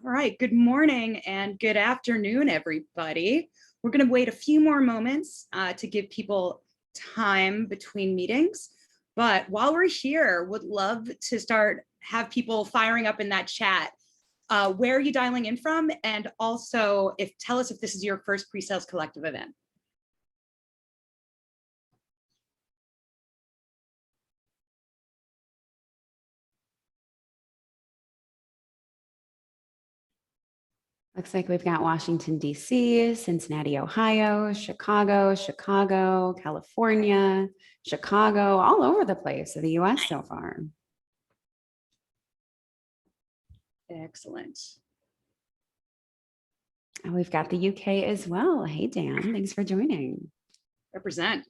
All right, good morning and good afternoon, everybody. We're going to wait a few more moments to give people time between meetings. But while we're here, would love to have people firing up in that chat. Where are you dialing in from? And also, tell us if this is your first pre-sales collective event. Looks like we've got Washington, D.C., Cincinnati, Ohio, Chicago, California, Chicago, all over the place of the U.S. so far. Excellent. And we've got the U.K. as well. Hey, Dan, thanks for joining. Represent.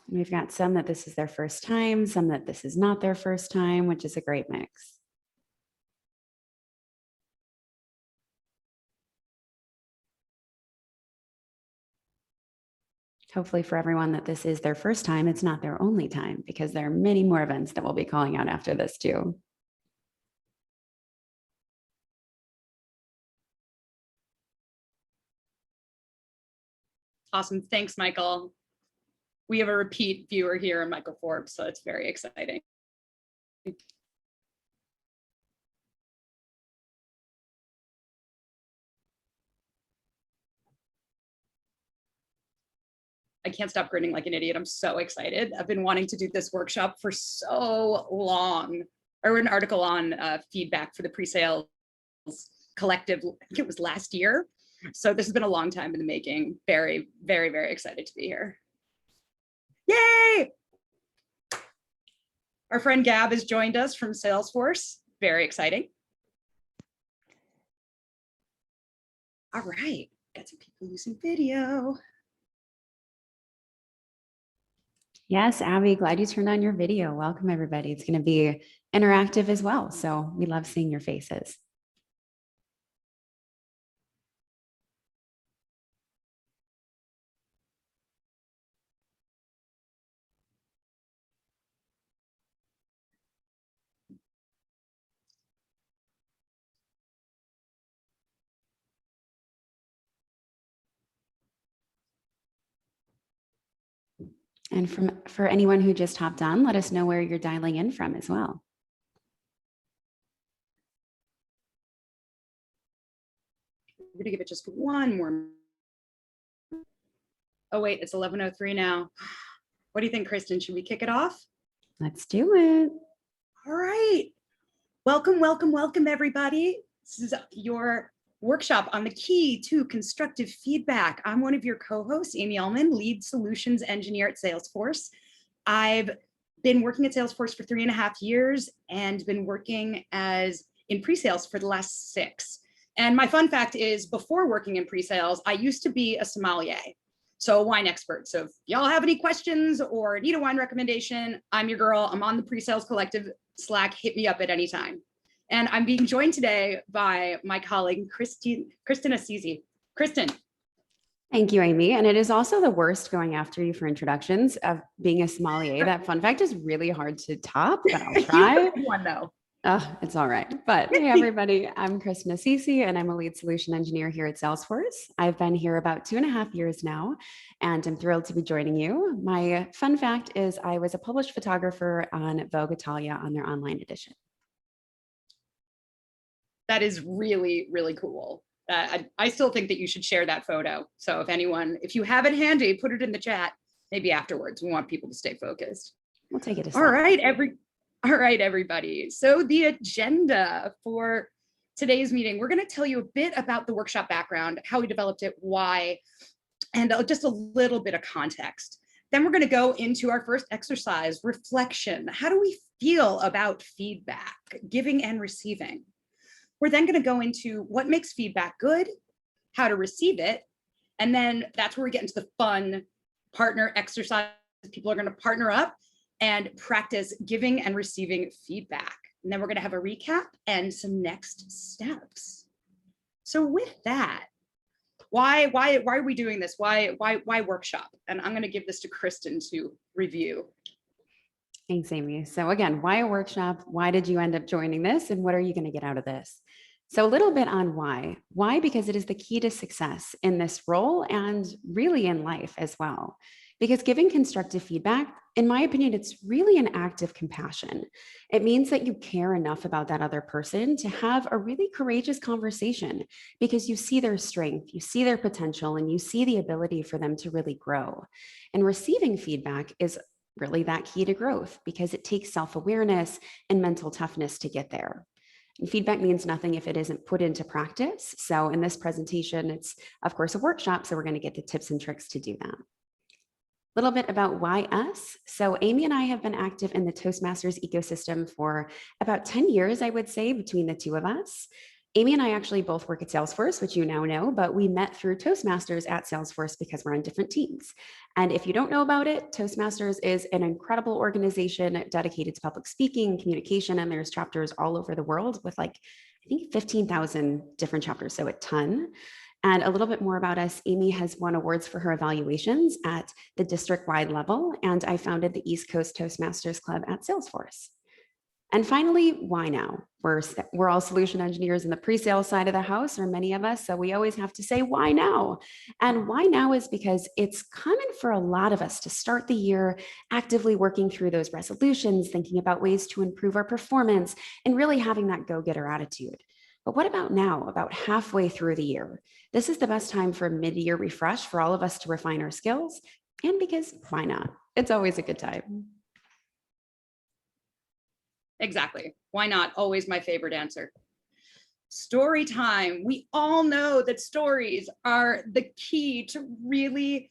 We've got some that this is their first time, some that this is not their first time, which is a great mix. Hopefully for everyone that this is their first time, it's not their only time, because there are many more events that we'll be calling out after this too. Awesome. Thanks, Michael. We have a repeat viewer here, Michael Forbes, so it's very exciting. I can't stop grinning like an idiot. I'm so excited. I've been wanting to do this workshop for so long. I wrote an article on feedback for the pre-sales collective. I think it was last year. So this has been a long time in the making. Very, very, very excited to be here. Yay! Our friend Gab has joined us from Salesforce. Very exciting. All right, got some people using video. Yes, Abby, glad you turned on your video. Welcome, everybody. It's going to be interactive as well, so we love seeing your faces. And for anyone who just hopped on, let us know where you're dialing in from as well. We're going to give it just one more. Oh, wait, it's 11:03 now. What do you think, Kristyn? Should we kick it off? Let's do it. All right. Welcome, welcome, welcome, everybody. This is your workshop on the key to constructive feedback. I'm one of your co-hosts, Amy Ullman, lead solutions engineer at Salesforce. I've been working at Salesforce for 3.5 years and been working in pre-sales for the last 6. And my fun fact is, before working in pre-sales, I used to be a sommelier, so a wine expert. So if y'all have any questions or need a wine recommendation, I'm your girl. I'm on the pre-sales collective Slack. Hit me up at any time. And I'm being joined today by my colleague, Kristyn Assise. Kristyn. Thank you, Amy. And it is also the worst going after you for introductions of being a sommelier. That fun fact is really hard to top, but I'll try. One though. Oh, it's all right. But hey, everybody, I'm Kristyn Assise, and I'm a lead solution engineer here at Salesforce. I've been here about 2.5 years now, and I'm thrilled to be joining you. My fun fact is I was a published photographer on Vogue Italia on their online edition. That is really, really cool. I still think that you should share that photo. So if you have it handy, put it in the chat, maybe afterwards. We want people to stay focused. We'll take it. All right, everybody. So the agenda for today's meeting, we're going to tell you a bit about the workshop background, how we developed it, why, and just a little bit of context. Then we're going to go into our first exercise, reflection. How do we feel about feedback, giving and receiving? We're then going to go into what makes feedback good, how to receive it, and then that's where we get into the fun partner exercise. People are going to partner up and practice giving and receiving feedback. And then we're going to have a recap and some next steps. So with that, why are we doing this? Why workshop? And I'm going to give this to Kristyn to review. Thanks, Amy. So again, why a workshop? Why did you end up joining this? And what are you going to get out of this? So a little bit on why. Why? Because it is the key to success in this role and really in life as well. Because giving constructive feedback, in my opinion, it's really an act of compassion. It means that you care enough about that other person to have a really courageous conversation because you see their strength, you see their potential, and you see the ability for them to really grow. And receiving feedback is really that key to growth because it takes self-awareness and mental toughness to get there. And feedback means nothing if it isn't put into practice. So in this presentation, it's of course a workshop, so we're going to get the tips and tricks to do that. A little bit about why us. So Amy and I have been active in the Toastmasters ecosystem for about 10 years, I would say, between the two of us. Amy and I actually both work at Salesforce, which you now know, but we met through Toastmasters at Salesforce because we're on different teams. And if you don't know about it, Toastmasters is an incredible organization dedicated to public speaking, communication, and there's chapters all over the world with like, I think 15,000 different chapters, so a ton. And a little bit more about us, Amy has won awards for her evaluations at the district-wide level, and I founded the East Coast Toastmasters Club at Salesforce. And finally, why now? We're all solution engineers in the pre-sales side of the house, or many of us, so we always have to say, why now? And why now is because it's common for a lot of us to start the year actively working through those resolutions, thinking about ways to improve our performance, and really having that go-getter attitude. But what about now, about halfway through the year? This is the best time for a mid-year refresh for all of us to refine our skills, and because why not? It's always a good time. Exactly. Why not? Always my favorite answer. Story time. We all know that stories are the key to really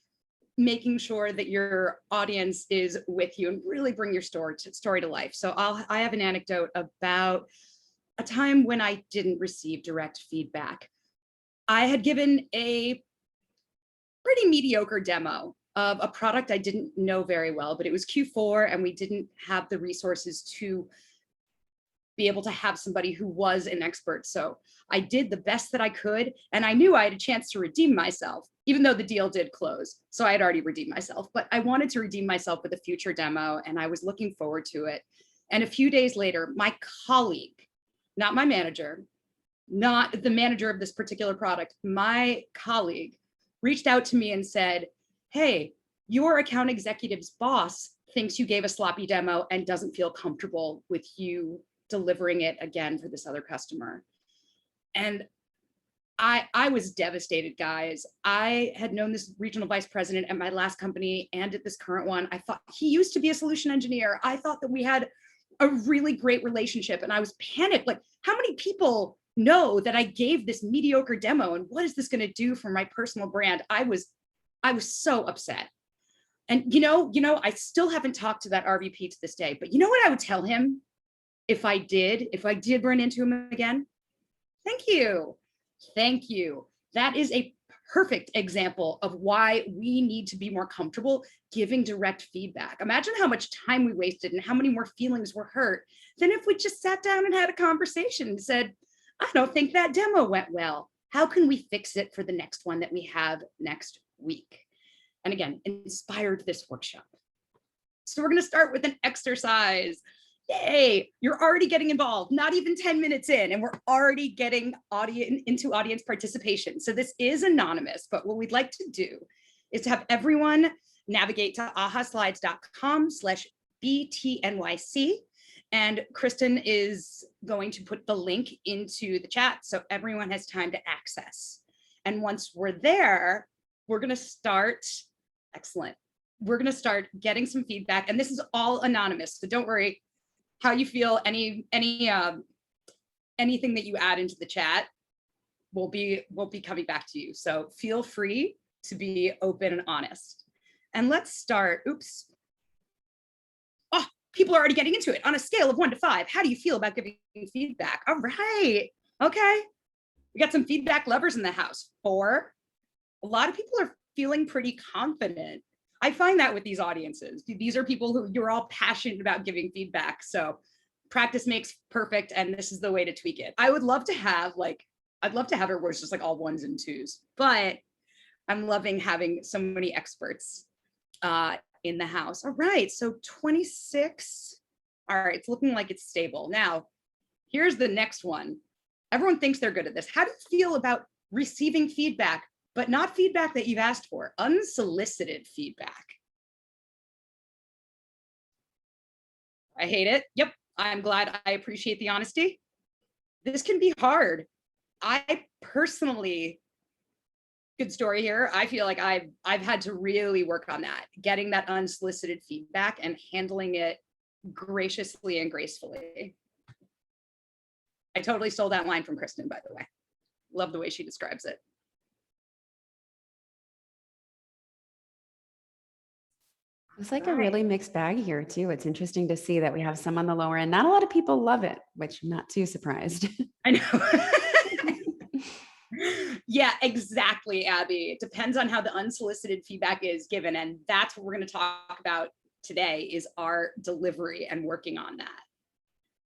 making sure that your audience is with you and really bring your story to life. So I have an anecdote about a time when I didn't receive direct feedback. I had given a pretty mediocre demo of a product I didn't know very well, but it was Q4 and we didn't have the resources to be able to have somebody who was an expert. So I did the best that I could, and I knew I had a chance to redeem myself, even though the deal did close. So I had already redeemed myself, but I wanted to redeem myself with a future demo, and I was looking forward to it. And a few days later, my colleague, not my manager, not the manager of this particular product, my colleague reached out to me and said, hey, your account executive's boss thinks you gave a sloppy demo and doesn't feel comfortable with you delivering it again for this other customer. And I was devastated, guys. I had known this regional vice president at my last company and at this current one. I thought he used to be a solution engineer. I thought that we had a really great relationship, and I was panicked. Like, how many people know that I gave this mediocre demo, and what is this going to do for my personal brand? I was so upset. And you know, I still haven't talked to that RVP to this day, but you know what I would tell him? If I did run into him again, thank you. That is a perfect example of why we need to be more comfortable giving direct feedback. Imagine how much time we wasted and how many more feelings were hurt than if we just sat down and had a conversation and said, I don't think that demo went well. How can we fix it for the next one that we have next week? And again, inspired this workshop. So we're going to start with an exercise. Yay, you're already getting involved, not even 10 minutes in, and we're already getting into audience participation. So this is anonymous, but what we'd like to do is to have everyone navigate to ahaslides.com/BTNYC. And Kristyn is going to put the link into the chat so everyone has time to access. And once we're there, we're going to start, excellent. We're going to start getting some feedback, and this is all anonymous, so don't worry. How you feel, anything that you add into the chat will be coming back to you. So feel free to be open and honest. And let's start. Oops. Oh, people are already getting into it. On a scale of 1 to 5, how do you feel about giving feedback? All right. Okay. We got some feedback lovers in the house. 4. A lot of people are feeling pretty confident. I find that with these audiences. These are people who you're all passionate about giving feedback. So practice makes perfect, and this is the way to tweak it. I'd love to have it where it's just like all 1s and 2s, but I'm loving having so many experts in the house. All right, so 26. All right, it's looking like it's stable. Now, here's the next one. Everyone thinks they're good at this. How do you feel about receiving feedback, but not feedback that you've asked for? Unsolicited feedback. I hate it. Yep, I'm glad. I appreciate the honesty. This can be hard. I personally, good story here. I feel like I've had to really work on that, getting that unsolicited feedback and handling it graciously and gracefully. I totally stole that line from Kristyn, by the way. Love the way she describes it. It's like a really mixed bag here too. It's interesting to see that we have some on the lower end. Not a lot of people love it, which I'm not too surprised. I know. Yeah, exactly, Abby. It depends on how the unsolicited feedback is given. And that's what we're going to talk about today, is our delivery and working on that.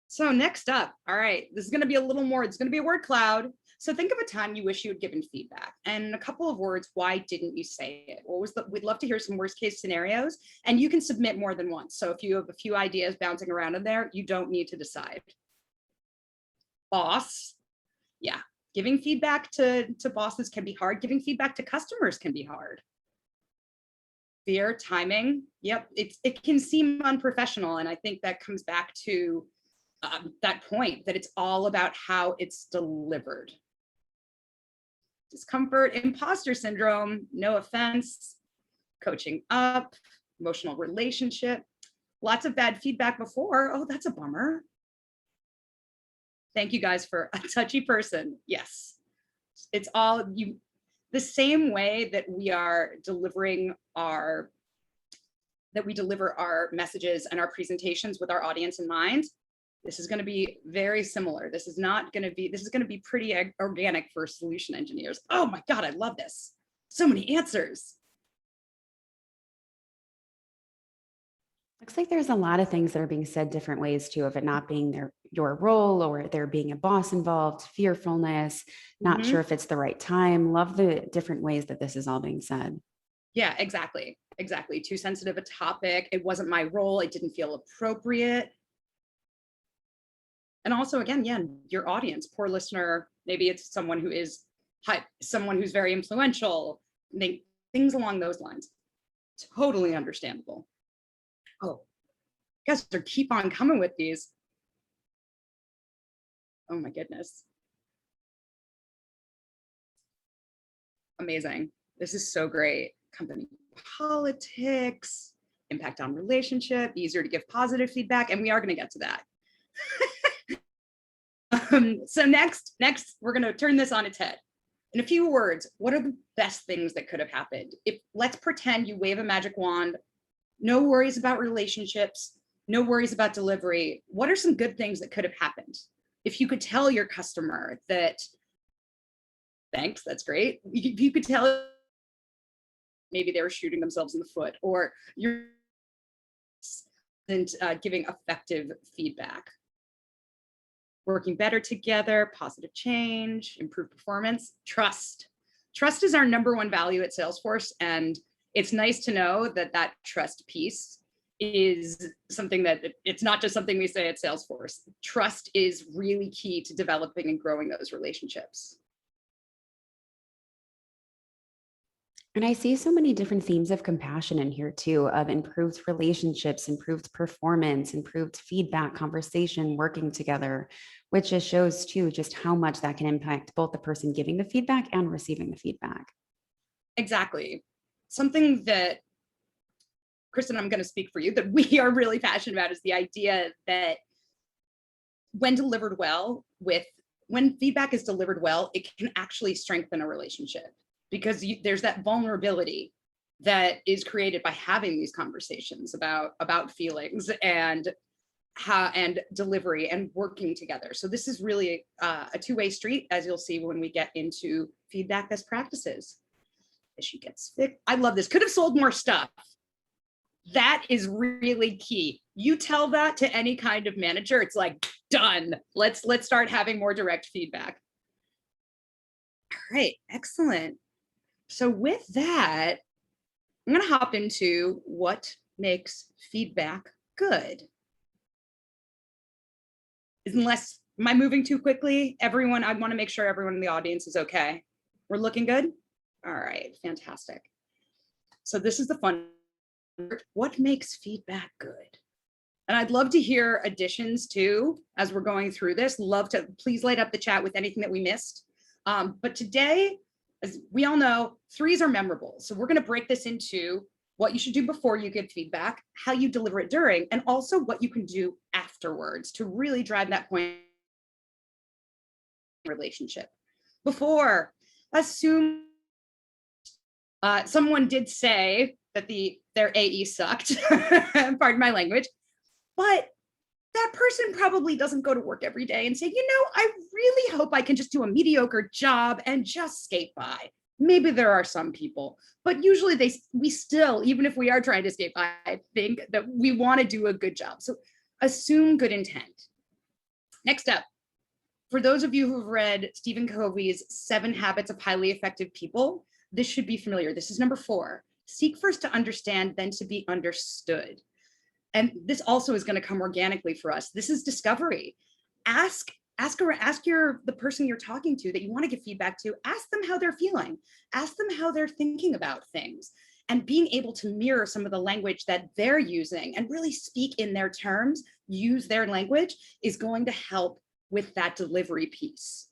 So next up, all right, this is going to be a little more, it's going to be a word cloud. So think of a time you wish you had given feedback, and a couple of words, why didn't you say it? What was we'd love to hear some worst case scenarios, and you can submit more than once. So if you have a few ideas bouncing around in there, you don't need to decide. Boss, yeah, giving feedback to bosses can be hard. Giving feedback to customers can be hard. Fear, timing, yep, it can seem unprofessional, and I think that comes back to that point that it's all about how it's delivered. Discomfort, imposter syndrome, no offense, coaching up, emotional relationship, lots of bad feedback before. Oh, that's a bummer. Thank you guys for a touchy person. Yes, it's all you, the same way that we are delivering our, that we deliver our messages and our presentations with our audience in mind. This is going to be very similar. This is not going to be, this is going to be pretty organic for solution engineers. Oh my God, I love this. So many answers. Looks like there's a lot of things that are being said different ways too, of it not being your role, or there being a boss involved, fearfulness, not sure if it's the right time. Love the different ways that this is all being said. Yeah, exactly. Exactly. Too sensitive a topic. It wasn't my role. It didn't feel appropriate. And also, again, yeah, your audience, poor listener, maybe it's someone who is someone who's very influential, things along those lines. Totally understandable. Oh, you guys are keep on coming with these. Oh my goodness. Amazing. This is so great. Company politics, impact on relationship, easier to give positive feedback, and we are going to get to that. So next, we're going to turn this on its head. In a few words, what are the best things that could have happened? If let's pretend you wave a magic wand, no worries about relationships, no worries about delivery. What are some good things that could have happened? If you could tell your customer that, thanks, that's great. If you could tell, maybe they were shooting themselves in the foot, or you're giving effective feedback. Working better together, positive change, improved performance, trust. Trust is our number one value at Salesforce. And it's nice to know that that trust piece is something that it's not just something we say at Salesforce. Trust is really key to developing and growing those relationships. And I see so many different themes of compassion in here too, of improved relationships, improved performance, improved feedback, conversation, working together, which just shows too just how much that can impact both the person giving the feedback and receiving the feedback. Exactly. Something that, Kristyn, I'm going to speak for you, that we are really passionate about is the idea that when delivered well, when feedback is delivered well, it can actually strengthen a relationship, because there's that vulnerability that is created by having these conversations about feelings and delivery and working together. So this is really a two-way street, as you'll see when we get into feedback best practices. As she gets fixed, I love this. Could have sold more stuff. That is really key. You tell that to any kind of manager, it's like, done. Let's start having more direct feedback. All right, excellent. So with that, I'm going to hop into what makes feedback good. Unless, am I moving too quickly? Everyone, I want to make sure everyone in the audience is okay. We're looking good? All right, fantastic. So this is the fun part. What makes feedback good? And I'd love to hear additions too, as we're going through this. Love to, please light up the chat with anything that we missed. But today, as we all know, threes are memorable. So we're going to break this into what you should do before you give feedback, how you deliver it during, and also what you can do afterwards to really drive that point relationship. Before, assume someone did say that their AE sucked, pardon my language, but that person probably doesn't go to work every day and say, you know, I really hope I can just do a mediocre job and just skate by. Maybe there are some people, but usually we still, even if we are trying to skate by, I think that we want to do a good job. So assume good intent. Next up, for those of you who've read Stephen Covey's 7 Habits of Highly Effective People, this should be familiar. This is number 4. Seek first to understand, then to be understood. And this also is going to come organically for us. This is discovery. Ask the person you're talking to that you want to give feedback to, ask them how they're feeling, ask them how they're thinking about things, and being able to mirror some of the language that they're using and really speak in their terms, use their language, is going to help with that delivery piece.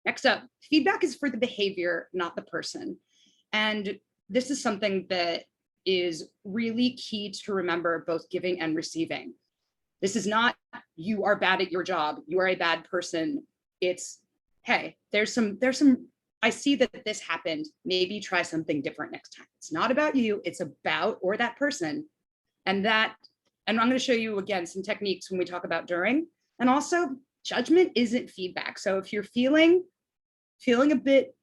Next up, feedback is for the behavior, not the person. And this is something that is really key to remember, both giving and receiving. This is not, you are bad at your job, you are a bad person. It's, hey, there's some, I see that this happened, maybe try something different next time. It's not about you, it's about, or that person. And I'm going to show you again some techniques when we talk about during. And also, judgment isn't feedback. So if you're feeling a bit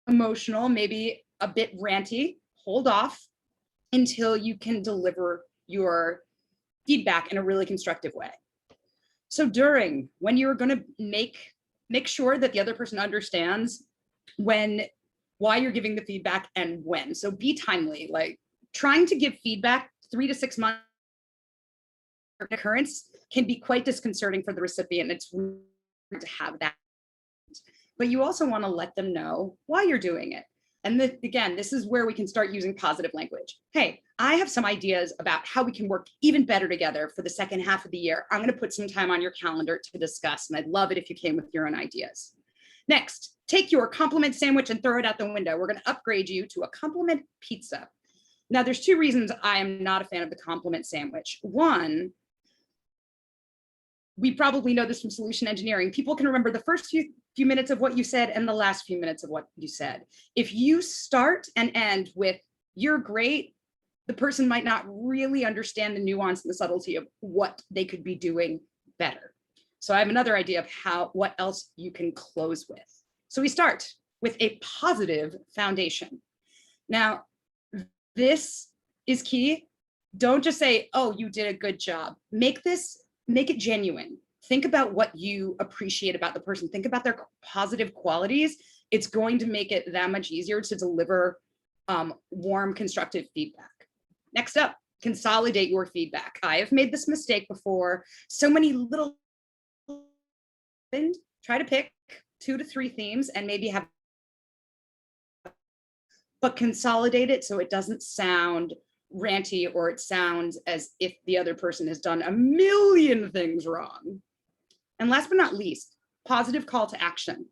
emotional, maybe a bit ranty, hold off until you can deliver your feedback in a really constructive way. So during, when you're going to make sure that the other person understands why you're giving the feedback and when. So be timely, like trying to give feedback 3 to 6 months occurrence can be quite disconcerting for the recipient. It's really to have that, but you also want to let them know why you're doing it. And again, this is where we can start using positive language. Hey, I have some ideas about how we can work even better together for the second half of the year. I'm going to put some time on your calendar to discuss, and I'd love it if you came with your own ideas. Next, take your compliment sandwich and throw it out the window. We're going to upgrade you to a compliment pizza. Now, there's 2 reasons I am not a fan of the compliment sandwich. One, we probably know this from solution engineering. People can remember the first few minutes of what you said and the last few minutes of what you said. If you start and end with, you're great, the person might not really understand the nuance and the subtlety of what they could be doing better. So I have another idea of what else you can close with. So we start with a positive foundation. Now, this is key. Don't just say, oh, you did a good job. Make it genuine. Think about what you appreciate about the person. Think about their positive qualities. It's going to make it that much easier to deliver warm, constructive feedback. Next up, consolidate your feedback. I have made this mistake before. So many little, try to pick 2 to 3 themes and maybe but consolidate it so it doesn't sound ranty or it sounds as if the other person has done a million things wrong. And last but not least, positive call to action.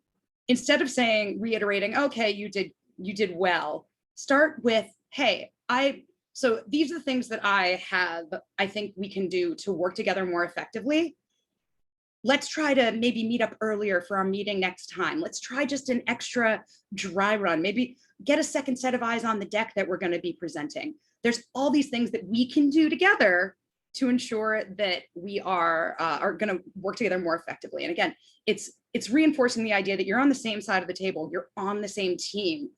Instead of reiterating, okay, you did well, start with, hey, so these are the things that I think we can do to work together more effectively. Let's try to maybe meet up earlier for our meeting next time. Let's try just an extra dry run, maybe get a second set of eyes on the deck that we're going to be presenting. There's all these things that we can do together to ensure that we are going to work together more effectively. And again, it's reinforcing the idea that you're on the same side of the table, you're on the same team.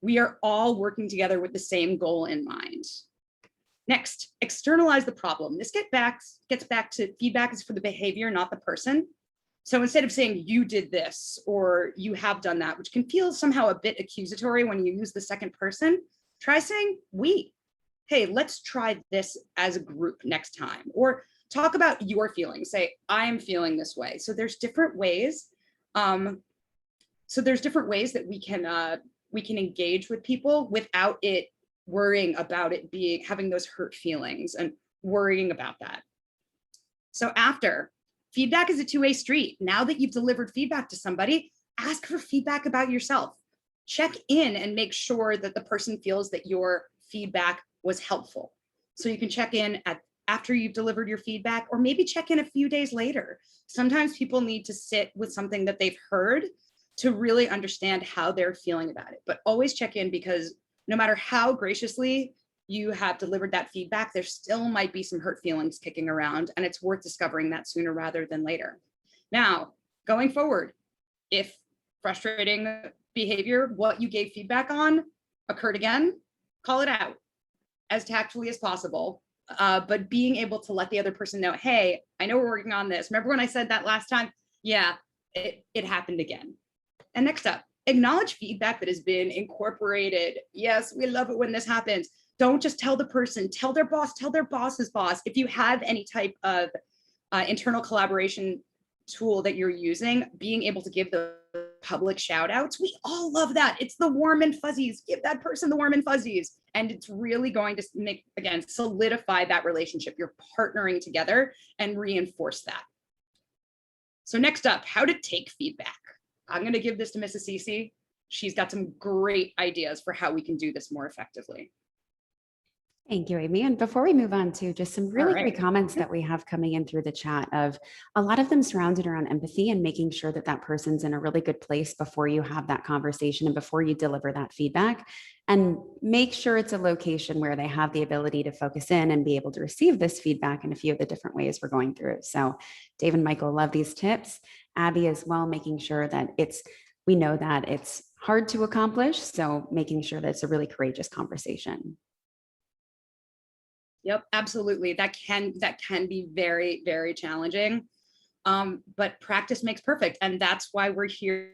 We are all working together with the same goal in mind. Next, externalize the problem. This gets back to feedback is for the behavior, not the person. So instead of saying you did this or you have done that, which can feel somehow a bit accusatory when you use the second person, try saying we. Hey, let's try this as a group next time. Or talk about your feelings. Say, I'm feeling this way. So there's different ways. That we can engage with people without it worrying about it having those hurt feelings and worrying about that. So after, feedback is a two-way street. Now that you've delivered feedback to somebody, ask for feedback about yourself. Check in and make sure that the person feels that your feedback was helpful. So you can check in after you've delivered your feedback, or maybe check in a few days later. Sometimes people need to sit with something that they've heard to really understand how they're feeling about it. But always check in, because no matter how graciously you have delivered that feedback, there still might be some hurt feelings kicking around, and it's worth discovering that sooner rather than later. Now, going forward, if frustrating behavior, what you gave feedback on, occurred again, call it out as tactfully as possible. But being able to let the other person know, hey, I know we're working on this. Remember when I said that last time? Yeah, it happened again. And next up, acknowledge feedback that has been incorporated. Yes, we love it when this happens. Don't just tell the person, tell their boss, tell their boss's boss. If you have any type of internal collaboration tool that you're using, being able to give the public shout outs, we all love that. It's the warm and fuzzies. Give that person the warm and fuzzies. And it's really going to make, again, solidify that relationship. You're partnering together and reinforce that. So next up, how to take feedback. I'm going to give this to Mrs. Assise. She's got some great ideas for how we can do this more effectively. Thank you, Amy. And before we move on to just some really great comments that we have coming in through the chat, of a lot of them surrounded around empathy and making sure that that person's in a really good place before you have that conversation and before you deliver that feedback, and make sure it's a location where they have the ability to focus in and be able to receive this feedback in a few of the different ways we're going through. So Dave and Michael love these tips. Abby as well, making sure that we know that it's hard to accomplish. So making sure that it's a really courageous conversation. Yep, absolutely. That can be very, very challenging. But practice makes perfect. And that's why we're here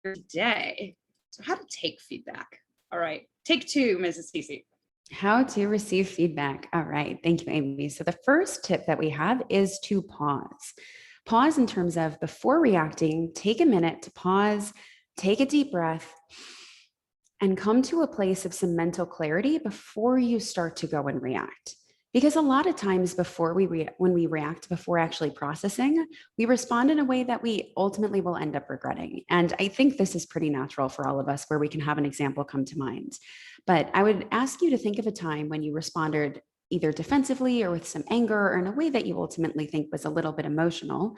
today. So how to take feedback. All right, take two, Mrs. Assise. How to receive feedback. All right, thank you, Amy. So the first tip that we have is to pause. Pause in terms of, before reacting, take a minute to pause, take a deep breath, and come to a place of some mental clarity before you start to go and react. Because a lot of times when we react before actually processing, we respond in a way that we ultimately will end up regretting. And I think this is pretty natural for all of us, where we can have an example come to mind. But I would ask you to think of a time when you responded either defensively or with some anger, or in a way that you ultimately think was a little bit emotional.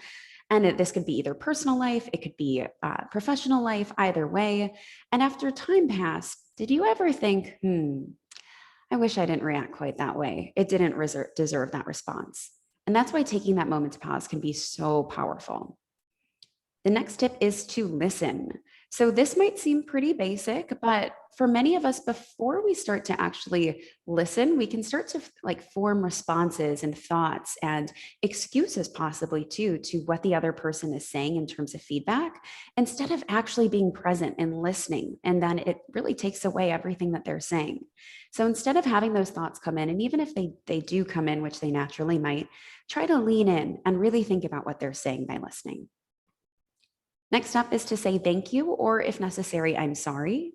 And this could be either personal life, it could be professional life, either way. And after time passed, did you ever think, I wish I didn't react quite that way. It didn't deserve that response. And that's why taking that moment to pause can be so powerful. The next tip is to listen. So this might seem pretty basic, but for many of us, before we start to actually listen, we can start to form responses and thoughts and excuses possibly too, to what the other person is saying in terms of feedback, instead of actually being present and listening. And then it really takes away everything that they're saying. So instead of having those thoughts come in, and even if they do come in, which they naturally might, try to lean in and really think about what they're saying by listening. Next up is to say thank you, or if necessary, I'm sorry.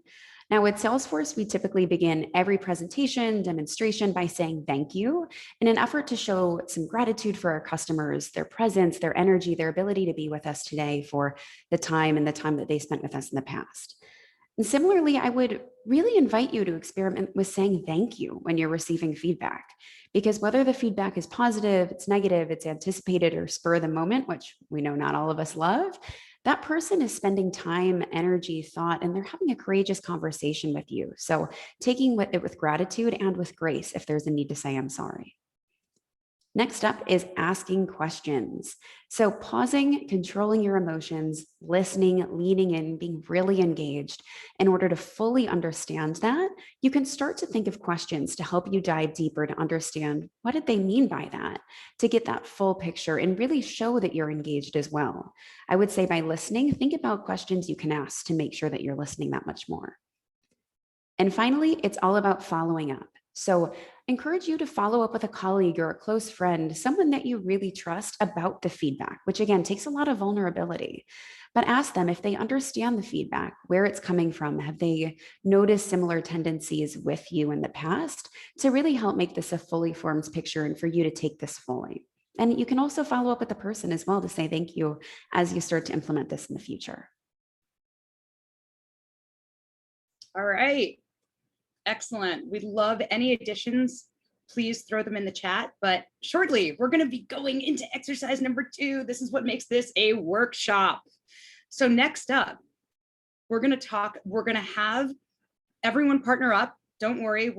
Now with Salesforce, we typically begin every presentation, demonstration by saying thank you in an effort to show some gratitude for our customers, their presence, their energy, their ability to be with us today, for the time that they spent with us in the past. And similarly, I would really invite you to experiment with saying thank you when you're receiving feedback, because whether the feedback is positive, it's negative, it's anticipated, or spur of the moment, which we know not all of us love, that person is spending time, energy, thought, and they're having a courageous conversation with you. So taking it with gratitude and with grace if there's a need to say, I'm sorry. Next up is asking questions. So pausing, controlling your emotions, listening, leaning in, being really engaged. In order to fully understand that, you can start to think of questions to help you dive deeper to understand what did they mean by that, to get that full picture and really show that you're engaged as well. I would say by listening, think about questions you can ask to make sure that you're listening that much more. And finally, it's all about following up. So encourage you to follow up with a colleague or a close friend, someone that you really trust about the feedback, which again takes a lot of vulnerability. But ask them if they understand the feedback, where it's coming from. Have they noticed similar tendencies with you in the past to really help make this a fully formed picture and for you to take this fully? And you can also follow up with the person as well to say thank you as you start to implement this in the future. All right. Excellent. We'd love any additions. Please throw them in the chat. But shortly, we're going to be going into exercise number 2. This is what makes this a workshop. So next up, we're going to have everyone partner up. Don't worry,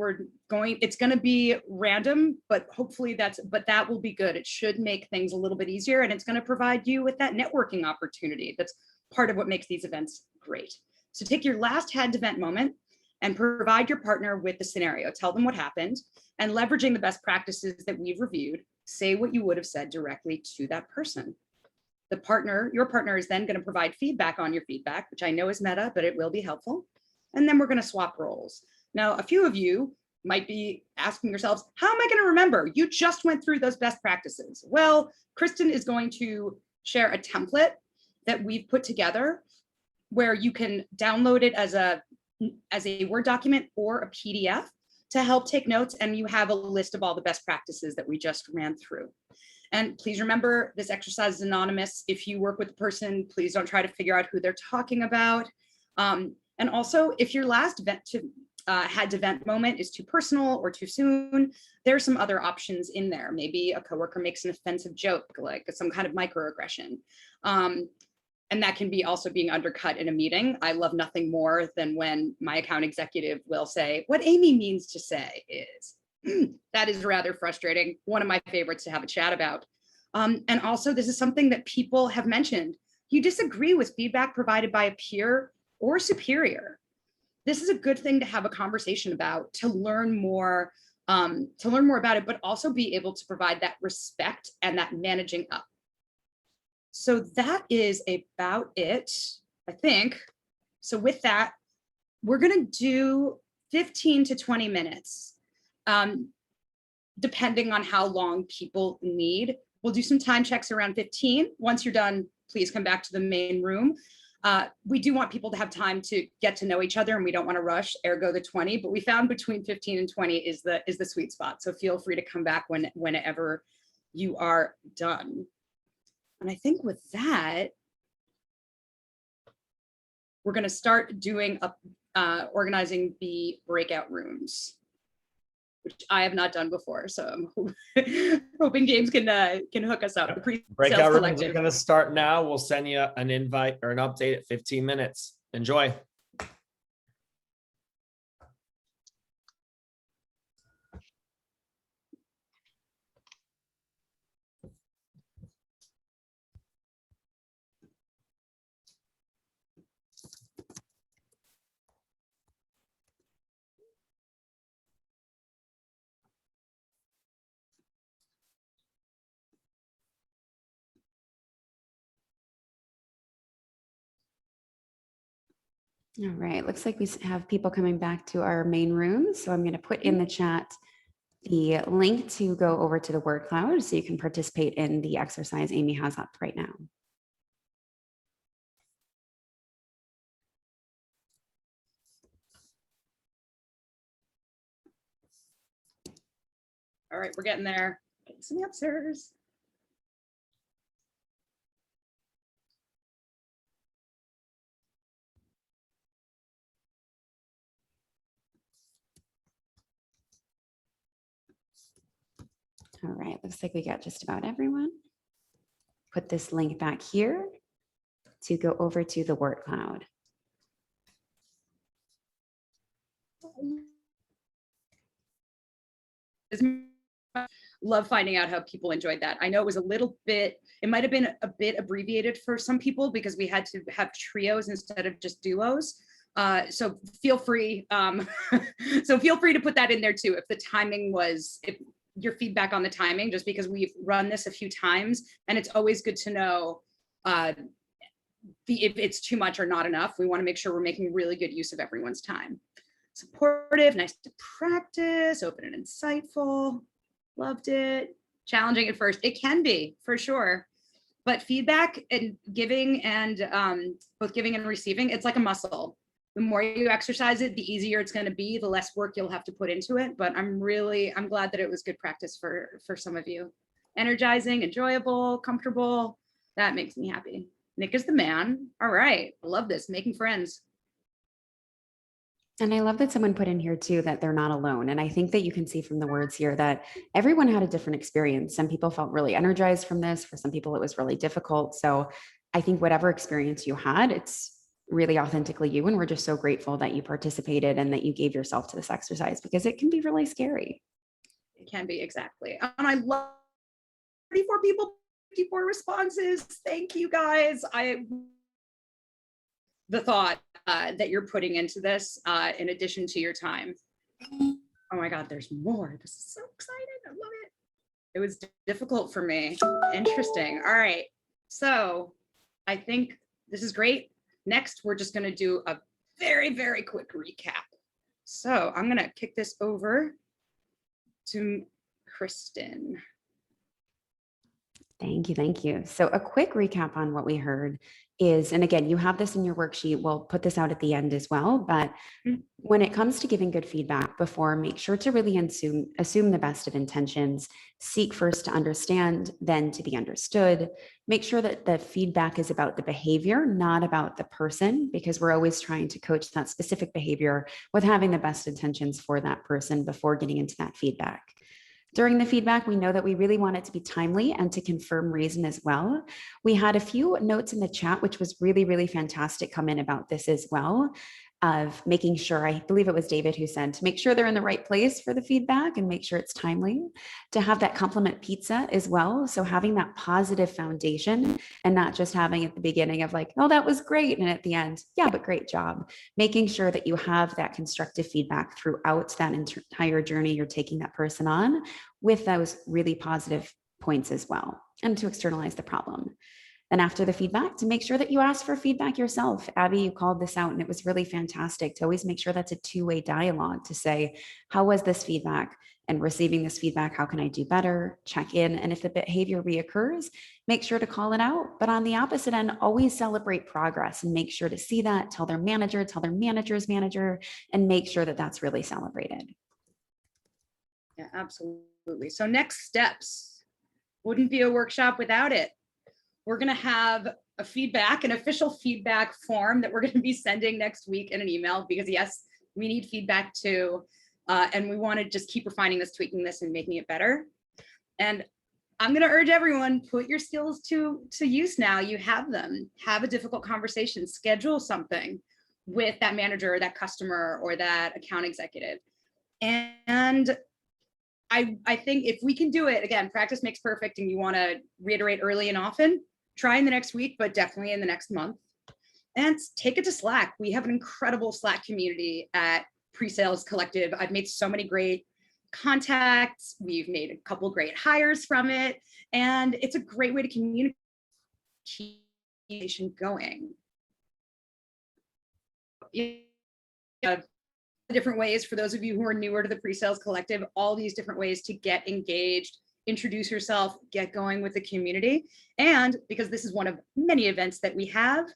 it's going to be random, but hopefully that will be good. It should make things a little bit easier, and it's going to provide you with that networking opportunity. That's part of what makes these events great. So take your last had event moment and provide your partner with the scenario. Tell them what happened, and leveraging the best practices that we've reviewed, say what you would have said directly to that person. Your partner is then going to provide feedback on your feedback, which I know is meta, but it will be helpful. And then we're going to swap roles. Now, a few of you might be asking yourselves, how am I going to remember? You just went through those best practices. Well, Kristyn is going to share a template that we've put together where you can download it as a Word document or a PDF to help take notes, and you have a list of all the best practices that we just ran through. And please remember, this exercise is anonymous. If you work with the person, please don't try to figure out who they're talking about. And also, if your last had to vent moment is too personal or too soon, there's some other options in there. Maybe a coworker makes an offensive joke, like some kind of microaggression. And that can be also being undercut in a meeting. I love nothing more than when my account executive will say, what Amy means to say is, that is rather frustrating. One of my favorites to have a chat about. And also, this is something that people have mentioned. You disagree with feedback provided by a peer or superior. This is a good thing to have a conversation about, to learn more about it, but also be able to provide that respect and that managing up. So that is about it, I think. So with that, we're going to do 15 to 20 minutes, depending on how long people need. We'll do some time checks around 15. Once you're done, please come back to the main room. We do want people to have time to get to know each other, and we don't want to rush, ergo the 20, but we found between 15 and 20 is the sweet spot. So feel free to come back whenever you are done. And I think with that, we're going to start doing organizing the breakout rooms, which I have not done before. So I'm hoping James can hook us up. The breakout rooms are going to start now. We'll send you an invite or an update at 15 minutes. Enjoy. All right, looks like we have people coming back to our main room. So I'm going to put in the chat the link to go over to the word cloud so you can participate in the exercise Amy has up right now. All right, we're getting there. Some answers. All right, looks like we got just about everyone. Put this link back here to go over to the word cloud. Love finding out how people enjoyed that. I know it was it might have been a bit abbreviated for some people because we had to have trios instead of just duos. So feel free. So feel free to put that in there too. If your feedback on the timing, just because we've run this a few times and it's always good to know if it's too much or not enough. We want to make sure we're making really good use of everyone's time. Supportive, nice to practice, open and insightful. Loved it. Challenging at first. It can be, for sure. But feedback and giving and both giving and receiving, it's like a muscle. The more you exercise it, the easier it's going to be, the less work you'll have to put into it. But I'm glad that it was good practice for some of you. Energizing, enjoyable, comfortable. That makes me happy. Nick is the man. All right. I love this. Making friends. And I love that someone put in here too, that they're not alone. And I think that you can see from the words here that everyone had a different experience. Some people felt really energized from this. For some people, it was really difficult. So I think whatever experience you had, it's really authentically you. And we're just so grateful that you participated and that you gave yourself to this exercise because it can be really scary. It can be, exactly. And I love 34 people, 54 responses. Thank you guys. The thought that you're putting into this in addition to your time. Oh my God, there's more. This is so exciting. I love it. It was difficult for me. Interesting. All right. So I think this is great. Next, we're just going to do a very, very quick recap. So I'm going to kick this over to Kristyn. Thank you. Thank you. So a quick recap on what we heard is, and again, you have this in your worksheet. We'll put this out at the end as well. But when it comes to giving good feedback before, make sure to really assume the best of intentions, seek first to understand, then to be understood. Make sure that the feedback is about the behavior, not about the person, because we're always trying to coach that specific behavior with having the best intentions for that person before getting into that feedback. During the feedback, we know that we really want it to be timely and to confirm reason as well. We had a few notes in the chat, which was really, really fantastic, come in about this as well, of making sure, I believe it was David who said, to make sure they're in the right place for the feedback and make sure it's timely, to have that compliment pizza as well. So having that positive foundation and not just having at the beginning of like, oh, that was great. And at the end, yeah, but great job. Making sure that you have that constructive feedback throughout that entire journey you're taking that person on with those really positive points as well, and to externalize the problem. Then after the feedback, to make sure that you ask for feedback yourself. Abby, you called this out and it was really fantastic to always make sure that's a two-way dialogue to say, how was this feedback? And receiving this feedback, how can I do better? Check in. And if the behavior reoccurs, make sure to call it out. But on the opposite end, always celebrate progress and make sure to see that, tell their manager, tell their manager's manager, and make sure that that's really celebrated. Yeah, absolutely. So next steps wouldn't be a workshop without it. We're going to have an official feedback form that we're going to be sending next week in an email because yes, we need feedback too. And we want to just keep refining this, tweaking this, and making it better. And I'm going to urge everyone, put your skills to use now. You have them. Have a difficult conversation. Schedule something with that manager or that customer or that account executive. And I think if we can do it, again, practice makes perfect, and you want to reiterate early and often, try in the next week, but definitely in the next month. And take it to Slack. We have an incredible Slack community at PreSales Collective. I've made so many great contacts. We've made a couple great hires from it. And it's a great way to communicate going. Different ways for those of you who are newer to the PreSales Collective, all these different ways to get engaged, introduce yourself, get going with the community. And because this is one of many events that we have,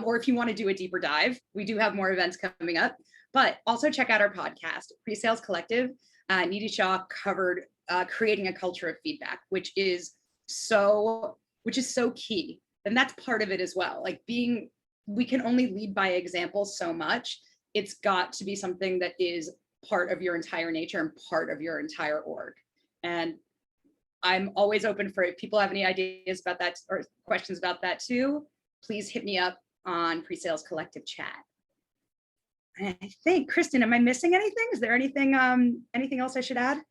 or if you want to do a deeper dive, we do have more events coming up, but also check out our podcast, PreSales Collective. Nidhi Shah covered creating a culture of feedback, which is so key. And that's part of it as well. Like we can only lead by example so much. It's got to be something that is part of your entire nature and part of your entire org. And I'm always open for if people have any ideas about that or questions about that too, please hit me up on PreSales Collective chat. And I think, Kristyn, am I missing anything? Is there anything else I should add?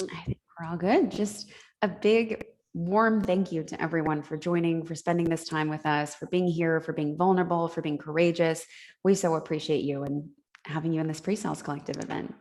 I think we're all good. Just a big, warm thank you to everyone for joining, for spending this time with us, for being here, for being vulnerable, for being courageous. We so appreciate you and having you in this pre-sales collective event.